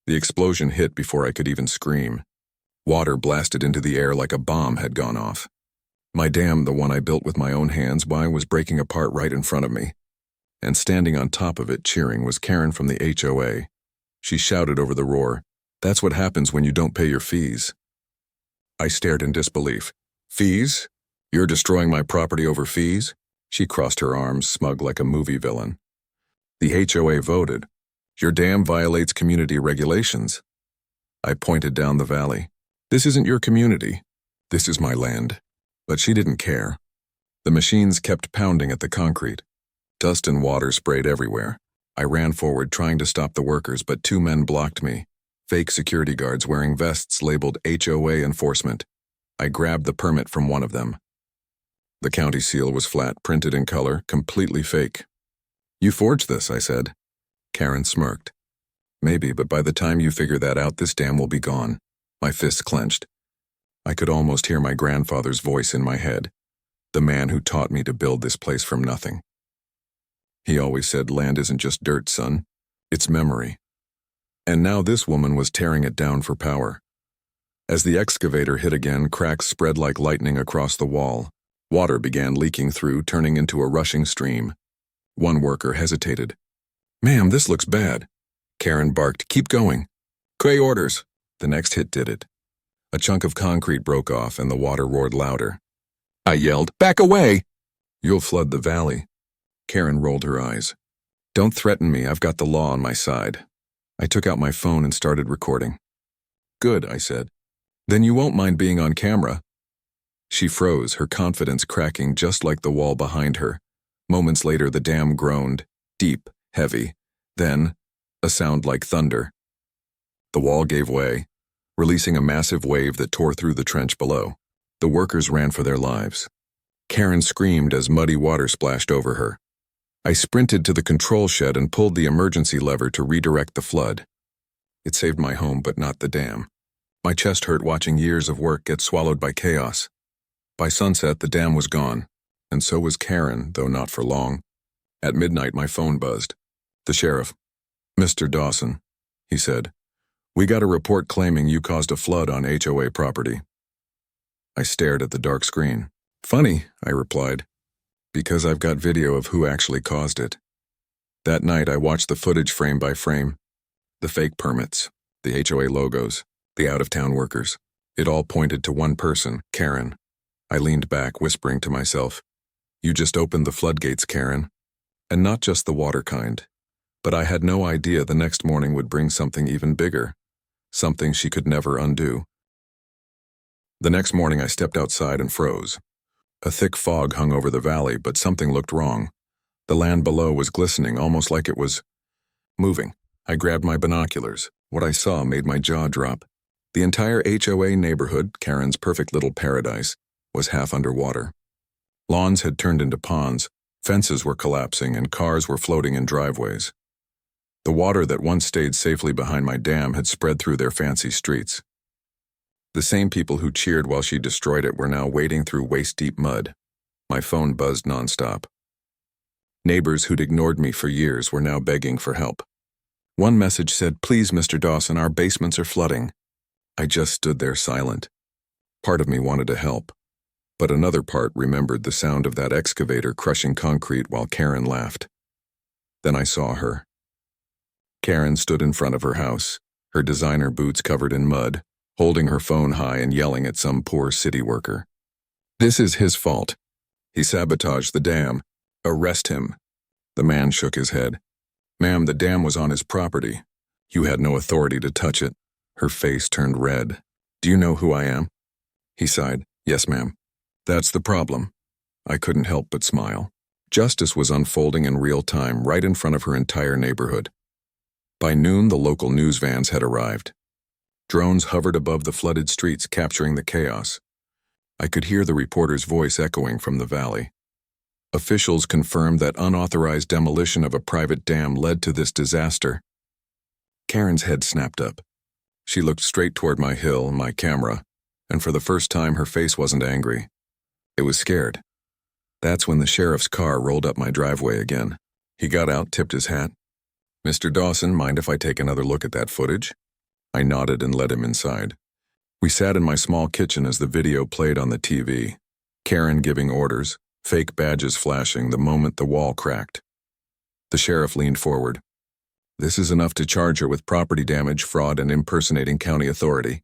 The explosion hit before I could even scream. Water blasted into the air like a bomb had gone off. My dam, the one I built with my own hands, was breaking apart right in front of me. And standing on top of it, cheering, was Karen from the HOA. She shouted over the roar, "That's what happens when you don't pay your fees." I stared in disbelief. "Fees? You're destroying my property over fees?" She crossed her arms, smug like a movie villain. "The HOA voted. Your dam violates community regulations." I pointed down the valley. "This isn't your community. This is my land." But she didn't care. The machines kept pounding at the concrete. Dust and water sprayed everywhere. I ran forward trying to stop the workers, but two men blocked me. Fake security guards wearing vests labeled HOA enforcement. I grabbed the permit from one of them. The county seal was flat, printed in color, completely fake. "You forged this," I said. Karen smirked. "Maybe, but by the time you figure that out, this dam will be gone." My fists clenched. I could almost hear my grandfather's voice in my head, the man who taught me to build this place from nothing. He always said, "Land isn't just dirt, son. It's memory." And now this woman was tearing it down for power. As the excavator hit again, cracks spread like lightning across the wall. Water began leaking through, turning into a rushing stream. One worker hesitated. "Ma'am, this looks bad." Karen barked, "Keep going." "Cray orders." The next hit did it. A chunk of concrete broke off and the water roared louder. I yelled, "Back away!" "You'll flood the valley." Karen rolled her eyes. "Don't threaten me, I've got the law on my side." I took out my phone and started recording. "Good," I said. "Then you won't mind being on camera." She froze, her confidence cracking just like the wall behind her. Moments later, the dam groaned, deep, heavy. Then, a sound like thunder. The wall gave way, releasing a massive wave that tore through the trench below. The workers ran for their lives. Karen screamed as muddy water splashed over her. I sprinted to the control shed and pulled the emergency lever to redirect the flood. It saved my home, but not the dam. My chest hurt watching years of work get swallowed by chaos. By sunset, the dam was gone, and so was Karen, though not for long. At midnight, my phone buzzed. The sheriff. "Mr. Dawson," he said, "we got a report claiming you caused a flood on HOA property." I stared at the dark screen. "Funny," I replied, "because I've got video of who actually caused it." That night, I watched the footage frame by frame. The fake permits, the HOA logos, the out-of-town workers. It all pointed to one person, Karen. I leaned back, whispering to myself, "You just opened the floodgates, Karen." And not just the water kind. But I had no idea the next morning would bring something even bigger. Something she could never undo. The next morning I stepped outside and froze. A thick fog hung over the valley, but something looked wrong. The land below was glistening, almost like it was moving. I grabbed my binoculars. What I saw made my jaw drop. The entire HOA neighborhood, Karen's perfect little paradise, was half underwater. Lawns had turned into ponds, fences were collapsing, and cars were floating in driveways. The water that once stayed safely behind my dam had spread through their fancy streets. The same people who cheered while she destroyed it were now wading through waist-deep mud. My phone buzzed nonstop. Neighbors who'd ignored me for years were now begging for help. One message said, "Please, Mr. Dawson, our basements are flooding." I just stood there silent. Part of me wanted to help, but another part remembered the sound of that excavator crushing concrete while Karen laughed. Then I saw her. Karen stood in front of her house, her designer boots covered in mud, holding her phone high and yelling at some poor city worker. "This is his fault. He sabotaged the dam. Arrest him." The man shook his head. "Ma'am, the dam was on his property. You had no authority to touch it." Her face turned red. "Do you know who I am?" He sighed. "Yes, ma'am." "That's the problem." I couldn't help but smile. Justice was unfolding in real time right in front of her entire neighborhood. By noon, the local news vans had arrived. Drones hovered above the flooded streets, capturing the chaos. I could hear the reporter's voice echoing from the valley. Officials confirmed that unauthorized demolition of a private dam led to this disaster. Karen's head snapped up. She looked straight toward my hill, my camera, and for the first time her face wasn't angry. It was scared. That's when the sheriff's car rolled up my driveway again. He got out, tipped his hat. "Mr. Dawson, mind if I take another look at that footage?" I nodded and led him inside. We sat in my small kitchen as the video played on the TV. Karen giving orders, fake badges flashing the moment the wall cracked. The sheriff leaned forward. "This is enough to charge her with property damage, fraud, and impersonating county authority."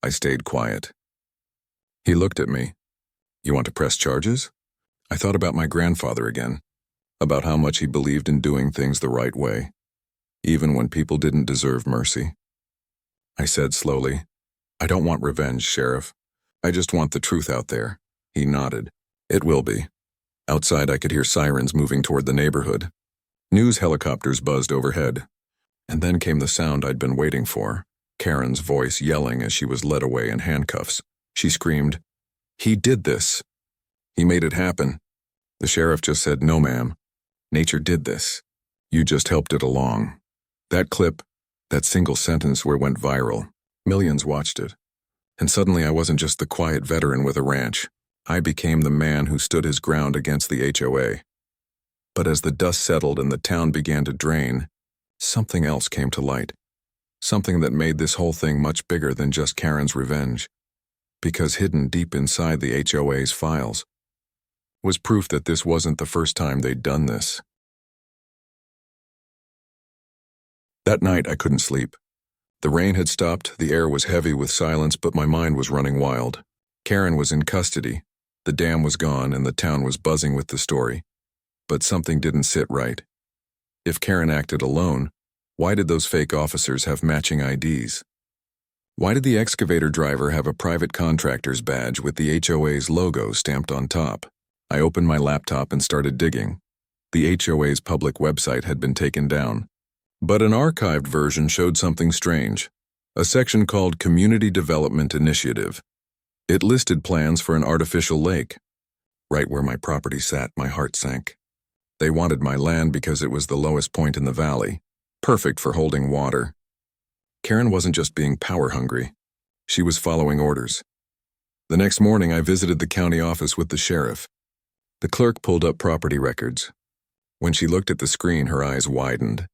I stayed quiet. He looked at me. "You want to press charges?" I thought about my grandfather again, about how much he believed in doing things the right way, even when people didn't deserve mercy. I said slowly, "I don't want revenge, Sheriff. I just want the truth out there." He nodded. "It will be." Outside, I could hear sirens moving toward the neighborhood. News helicopters buzzed overhead. And then came the sound I'd been waiting for, Karen's voice yelling as she was led away in handcuffs. She screamed, "He did this. He made it happen." The sheriff just said, "No, ma'am. Nature did this. You just helped it along." That clip, that single sentence went viral. Millions watched it. And suddenly I wasn't just the quiet veteran with a ranch. I became the man who stood his ground against the HOA. But as the dust settled and the town began to drain, something else came to light. Something that made this whole thing much bigger than just Karen's revenge. Because hidden deep inside the HOA's files was proof that this wasn't the first time they'd done this. That night I couldn't sleep. The rain had stopped, the air was heavy with silence, but my mind was running wild. Karen was in custody, the dam was gone, and the town was buzzing with the story. But something didn't sit right. If Karen acted alone, why did those fake officers have matching IDs? Why did the excavator driver have a private contractor's badge with the HOA's logo stamped on top? I opened my laptop and started digging. The HOA's public website had been taken down, but an archived version showed something strange. A section called Community Development Initiative. It listed plans for an artificial lake. Right where my property sat, my heart sank. They wanted my land because it was the lowest point in the valley, perfect for holding water. Karen wasn't just being power-hungry. She was following orders. The next morning, I visited the county office with the sheriff. The clerk pulled up property records. When she looked at the screen, her eyes widened.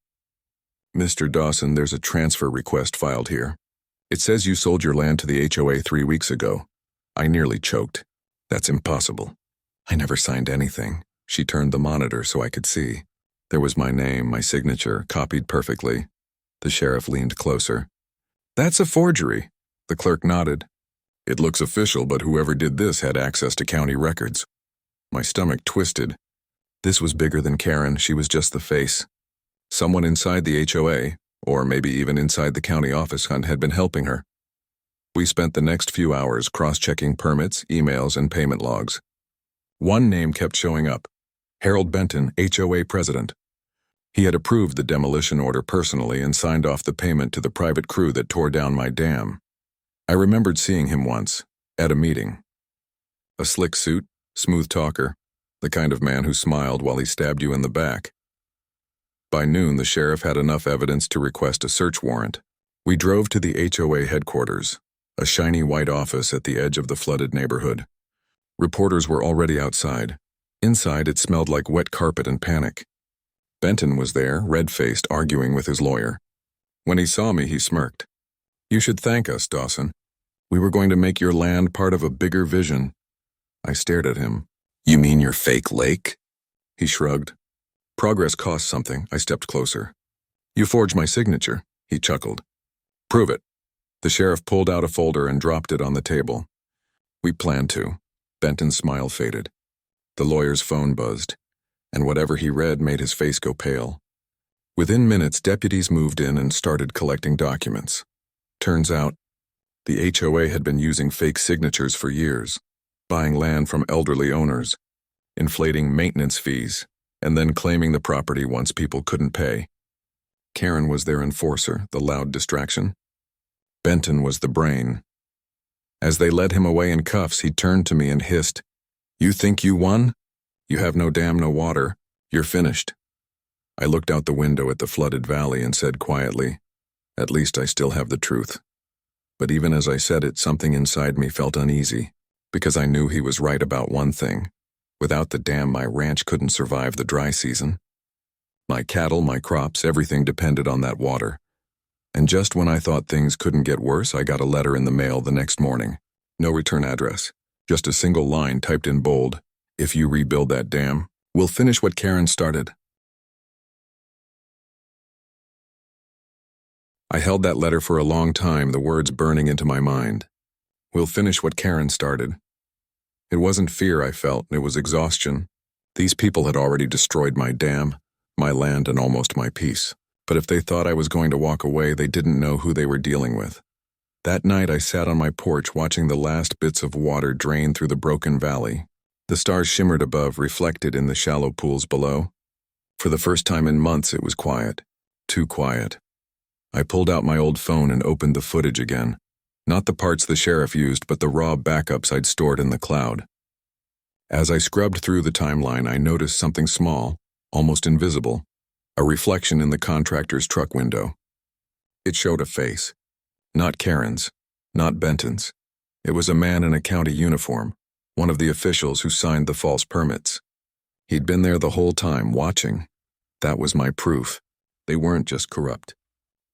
"Mr. Dawson, there's a transfer request filed here. It says you sold your land to the HOA 3 weeks ago." I nearly choked. "That's impossible. I never signed anything." She turned the monitor so I could see. There was my name, my signature, copied perfectly. The sheriff leaned closer. "That's a forgery." The clerk nodded. "It looks official, but whoever did this had access to county records." My stomach twisted. This was bigger than Karen, she was just the face. Someone inside the HOA, or maybe even inside the county office, had been helping her. We spent the next few hours cross-checking permits, emails, and payment logs. One name kept showing up. Harold Benton, HOA president. He had approved the demolition order personally and signed off the payment to the private crew that tore down my dam. I remembered seeing him once, at a meeting. A slick suit, smooth talker, the kind of man who smiled while he stabbed you in the back. By noon, the sheriff had enough evidence to request a search warrant. We drove to the HOA headquarters, a shiny white office at the edge of the flooded neighborhood. Reporters were already outside. Inside, it smelled like wet carpet and panic. Benton was there, red-faced, arguing with his lawyer. When he saw me, he smirked. "You should thank us, Dawson. We were going to make your land part of a bigger vision." I stared at him. "You mean your fake lake?" He shrugged. "Progress costs something." I stepped closer. "You forged my signature," he chuckled. "Prove it." The sheriff pulled out a folder and dropped it on the table. "We planned to." Benton's smile faded. The lawyer's phone buzzed, and whatever he read made his face go pale. Within minutes, deputies moved in and started collecting documents. Turns out, the HOA had been using fake signatures for years, buying land from elderly owners, inflating maintenance fees, and then claiming the property once people couldn't pay. Karen was their enforcer, the loud distraction. Benton was the brain. As they led him away in cuffs, he turned to me and hissed, "You think you won? You have no dam, no water. You're finished." I looked out the window at the flooded valley and said quietly, "At least I still have the truth." But even as I said it, something inside me felt uneasy, because I knew he was right about one thing. Without the dam, my ranch couldn't survive the dry season. My cattle, my crops, everything depended on that water. And just when I thought things couldn't get worse, I got a letter in the mail the next morning. No return address. Just a single line typed in bold. If you rebuild that dam, we'll finish what Karen started. I held that letter for a long time, the words burning into my mind. We'll finish what Karen started. It wasn't fear I felt, it was exhaustion. These people had already destroyed my dam, my land, and almost my peace. But if they thought I was going to walk away, they didn't know who they were dealing with. That night I sat on my porch watching the last bits of water drain through the broken valley. The stars shimmered above, reflected in the shallow pools below. For the first time in months it was quiet. Too quiet. I pulled out my old phone and opened the footage again. Not the parts the sheriff used, but the raw backups I'd stored in the cloud. As I scrubbed through the timeline, I noticed something small, almost invisible, a reflection in the contractor's truck window. It showed a face. Not Karen's, not Benton's. It was a man in a county uniform, one of the officials who signed the false permits. He'd been there the whole time, watching. That was my proof. They weren't just corrupt.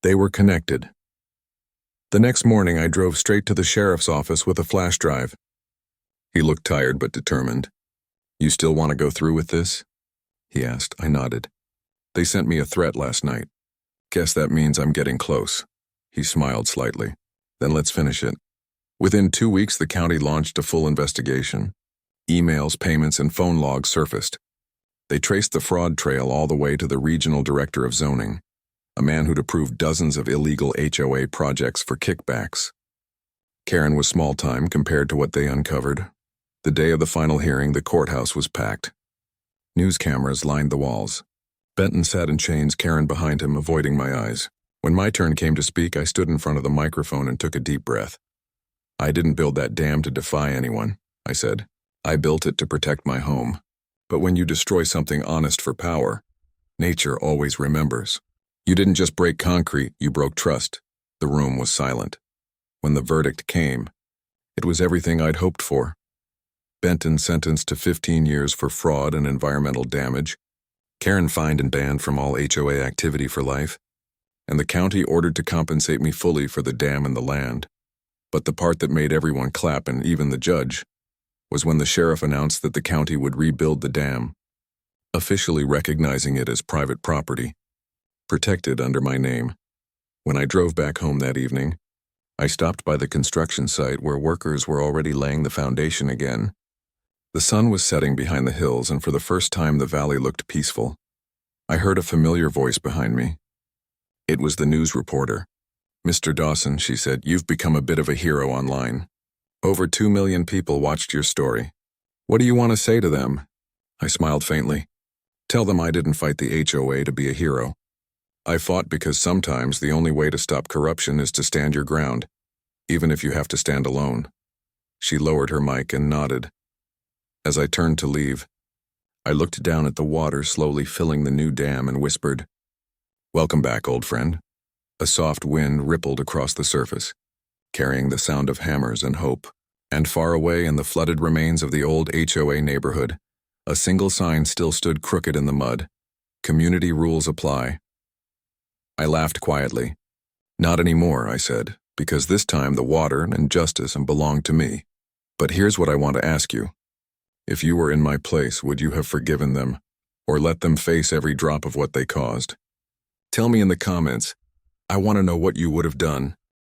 They were connected. The next morning, I drove straight to the sheriff's office with a flash drive. He looked tired but determined. You still want to go through with this? He asked. I nodded. They sent me a threat last night. Guess that means I'm getting close. He smiled slightly. Then let's finish it. Within 2 weeks, the county launched a full investigation. Emails, payments, and phone logs surfaced. They traced the fraud trail all the way to the regional director of zoning, a man who'd approved dozens of illegal HOA projects for kickbacks. Karen was small-time compared to what they uncovered. The day of the final hearing, the courthouse was packed. News cameras lined the walls. Benton sat in chains, Karen behind him, avoiding my eyes. When my turn came to speak, I stood in front of the microphone and took a deep breath. I didn't build that dam to defy anyone, I said. I built it to protect my home. But when you destroy something honest for power, nature always remembers. You didn't just break concrete, you broke trust. The room was silent. When the verdict came, it was everything I'd hoped for. Benton sentenced to 15 years for fraud and environmental damage. Karen fined and banned from all HOA activity for life. And the county ordered to compensate me fully for the dam and the land. But the part that made everyone clap, and even the judge, was when the sheriff announced that the county would rebuild the dam, officially recognizing it as private property, protected under my name. When I drove back home that evening, I stopped by the construction site where workers were already laying the foundation again. The sun was setting behind the hills, and for the first time the valley looked peaceful. I heard a familiar voice behind me. It was the news reporter. Mr. Dawson, she said, you've become a bit of a hero online. Over 2 million people watched your story. What do you want to say to them? I smiled faintly. Tell them I didn't fight the HOA to be a hero. I fought because sometimes the only way to stop corruption is to stand your ground, even if you have to stand alone. She lowered her mic and nodded. As I turned to leave, I looked down at the water slowly filling the new dam and whispered, Welcome back, old friend. A soft wind rippled across the surface, carrying the sound of hammers and hope. And far away in the flooded remains of the old HOA neighborhood, a single sign still stood crooked in the mud. Community rules apply. I laughed quietly. Not anymore, I said, because this time the water and justice belonged to me. But here's what I want to ask you. If you were in my place, would you have forgiven them, or let them face every drop of what they caused? Tell me in the comments. I want to know what you would have done.